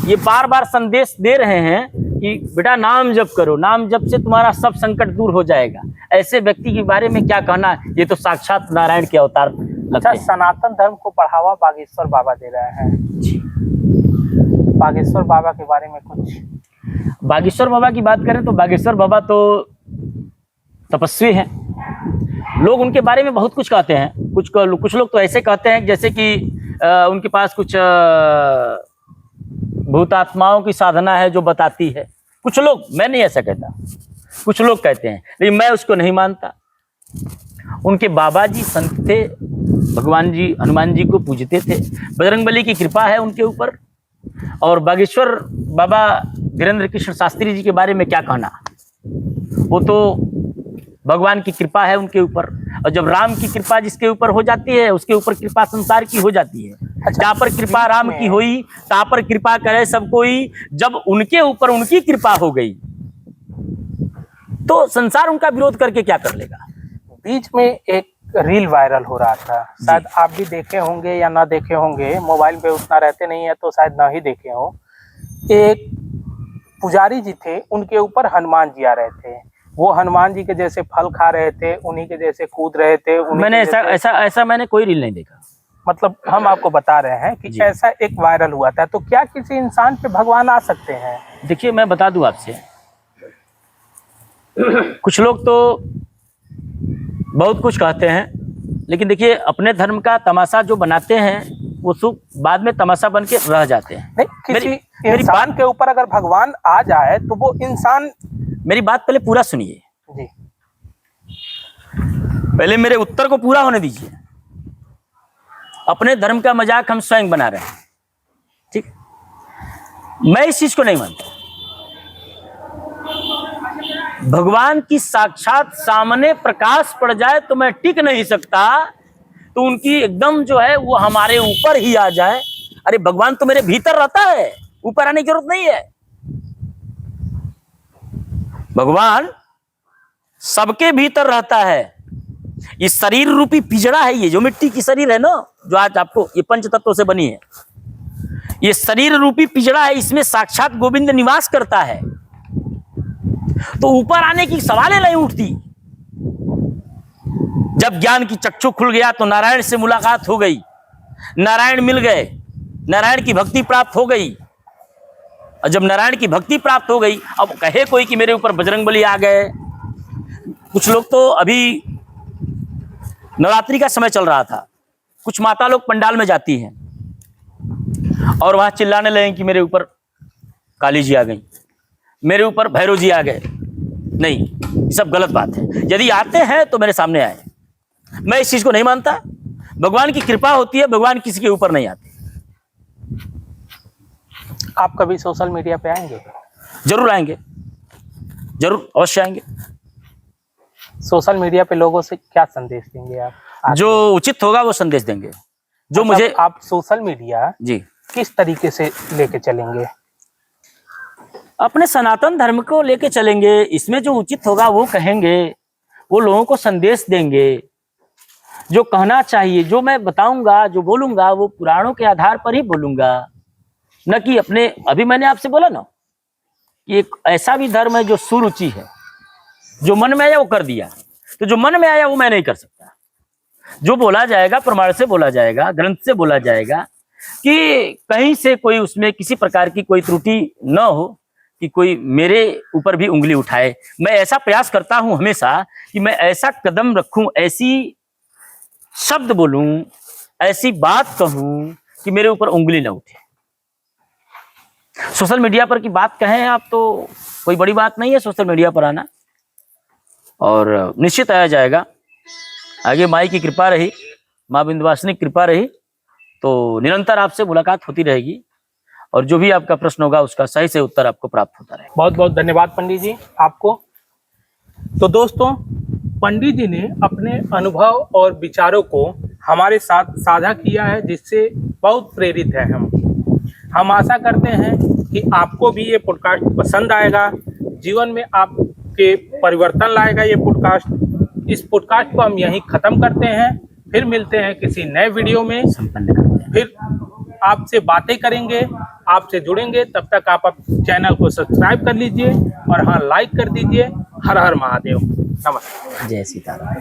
A: ये बार बार संदेश दे रहे हैं कि बेटा नाम जप करो, नाम जप से तुम्हारा सब संकट दूर हो जाएगा, ऐसे व्यक्ति के बारे में क्या कहना। ये तो साक्षात नारायण के अवतार लगते हैं।
B: सनातन धर्म को बढ़ावा बागेश्वर बाबा दे रहे हैं। बागेश्वर बाबा के बारे में कुछ?
A: बागेश्वर बाबा की बात करें तो बागेश्वर बाबा तो तपस्वी हैं। लोग उनके बारे में बहुत कुछ कहते हैं। कुछ लोग तो ऐसे कहते हैं जैसे कि उनके पास कुछ भूतात्माओं की साधना है जो बताती है। कुछ लोग, मैं नहीं ऐसा कहता, कुछ लोग कहते हैं, लेकिन मैं उसको नहीं मानता। उनके बाबा जी संत थे, भगवान जी हनुमान जी को पूजते थे, बजरंगबली की कृपा है उनके ऊपर। और बागेश्वर बाबा धीरेन्द्र कृष्ण शास्त्री जी के बारे में क्या कहना, वो तो भगवान की कृपा है उनके ऊपर। और जब राम की कृपा जिसके ऊपर हो जाती है, उसके ऊपर कृपा संसार की हो जाती है। जहाँ पर कृपा राम की हुई, तहाँ पर कृपा करे सब कोई। जब उनके ऊपर उनकी कृपा हो गई तो संसार उनका विरोध करके क्या कर लेगा।
B: बीच में एक रील वायरल हो रहा था, शायद आप भी देखे होंगे या ना देखे होंगे, मोबाइल पे उतना रहते नहीं है तो शायद ना ही देखे हो। एक पुजारी जी थे, उनके ऊपर हनुमान जी आ रहे थे, वो हनुमान जी के जैसे फल खा रहे थे, उन्हीं के जैसे कूद रहे थे।
A: मैंने ऐसा मैंने कोई रील नहीं देखा।
B: मतलब हम आपको बता रहे हैं कि ऐसा एक वायरल हुआ था। तो क्या किसी इंसान पे भगवान आ सकते हैं?
A: देखिए मैं बता दूं आपसे, कुछ लोग तो बहुत कुछ कहते हैं, लेकिन देखिए अपने धर्म का तमाशा जो बनाते हैं वो सुख बाद में तमाशा बन के रह जाते हैं।
B: नहीं, किसी इंसान के ऊपर अगर भगवान आ जाए तो वो इंसान,
A: मेरी बात पहले पूरा सुनिए
B: जी,
A: पहले मेरे उत्तर को पूरा होने दीजिए। अपने धर्म का मजाक हम स्वयं बना रहे हैं, ठीक? मैं इस चीज को नहीं मानता। भगवान की साक्षात सामने प्रकाश पड़ जाए तो मैं टिक नहीं सकता, तो उनकी एकदम जो है वो हमारे ऊपर ही आ जाए। अरे भगवान तो मेरे भीतर रहता है, ऊपर आने की जरूरत नहीं है। भगवान सबके भीतर रहता है। ये शरीर रूपी पिंजड़ा है, ये जो मिट्टी की शरीर है ना, जो आज आपको ये पंच तत्वों से बनी है, ये शरीर रूपी पिंजड़ा है, इसमें साक्षात गोविंद निवास करता है। तो ऊपर आने की सवाल नहीं उठती। जब ज्ञान की चक्षु खुल गया तो नारायण से मुलाकात हो गई, नारायण मिल गए, नारायण की भक्ति प्राप्त हो गई। और जब नारायण की भक्ति प्राप्त हो गई, अब कहे कोई कि मेरे ऊपर बजरंगबली आ गए। कुछ लोग तो अभी नवरात्रि का समय चल रहा था, कुछ माता लोग पंडाल में जाती हैं और वहां चिल्लाने लगे कि मेरे ऊपर काली जी आ गई, मेरे ऊपर भैरव जी आ गए। नहीं, ये सब गलत बात है। यदि आते हैं तो मेरे सामने आए। मैं इस चीज को नहीं मानता। भगवान की कृपा होती है, भगवान किसी के ऊपर नहीं आते।
B: आप कभी सोशल मीडिया पे आएंगे?
A: जरूर आएंगे, जरूर अवश्य आएंगे।
B: सोशल मीडिया पे लोगों से क्या संदेश देंगे आप?
A: जो उचित होगा वो संदेश देंगे। जो
B: मतलब
A: मुझे
B: आप सोशल मीडिया
A: जी
B: किस तरीके से लेके चलेंगे?
A: अपने सनातन धर्म को लेके चलेंगे, इसमें जो उचित होगा वो कहेंगे, वो लोगों को संदेश देंगे, जो कहना चाहिए, जो मैं बताऊंगा, जो बोलूंगा वो पुराणों के आधार पर ही बोलूंगा, न कि अपने। अभी मैंने आपसे बोला ना कि एक ऐसा भी धर्म है जो सुरुचि है, जो मन में आया वो कर दिया, तो जो मन में आया वो मैं नहीं कर सकता। जो बोला जाएगा प्रमाण से बोला जाएगा, ग्रंथ से बोला जाएगा, कि कहीं से कोई उसमें किसी प्रकार की कोई त्रुटि न हो कि कोई मेरे ऊपर भी उंगली उठाए। मैं ऐसा प्रयास करता हूं हमेशा कि मैं ऐसा कदम रखूं, ऐसी शब्द बोलूं, ऐसी बात कहूं कि मेरे ऊपर उंगली न उठे। सोशल मीडिया पर की बात कहें आप तो कोई बड़ी बात नहीं है सोशल मीडिया पर आना, और निश्चित आया जाएगा। आगे माई की कृपा रही, माँ विंध्यवासिनी की कृपा रही तो निरंतर आपसे मुलाकात होती रहेगी, और जो भी आपका प्रश्न होगा उसका सही से उत्तर आपको प्राप्त होता रहेगा।
B: बहुत बहुत धन्यवाद पंडित जी आपको। तो दोस्तों, पंडित जी ने अपने अनुभव और विचारों को हमारे साथ साझा किया है, जिससे बहुत प्रेरित है हम आशा करते हैं कि आपको भी ये पॉडकास्ट पसंद आएगा, जीवन में आपके परिवर्तन लाएगा ये पॉडकास्ट। इस पॉडकास्ट को हम यहीं ख़त्म करते हैं, फिर मिलते हैं किसी नए वीडियो में,
A: संपन्न करते हैं।
B: फिर आपसे बातें करेंगे, आपसे जुड़ेंगे। तब तक आप चैनल को सब्सक्राइब कर लीजिए और हाँ, लाइक कर दीजिए। हर हर महादेव। नमस्कार।
A: जय सीताराम।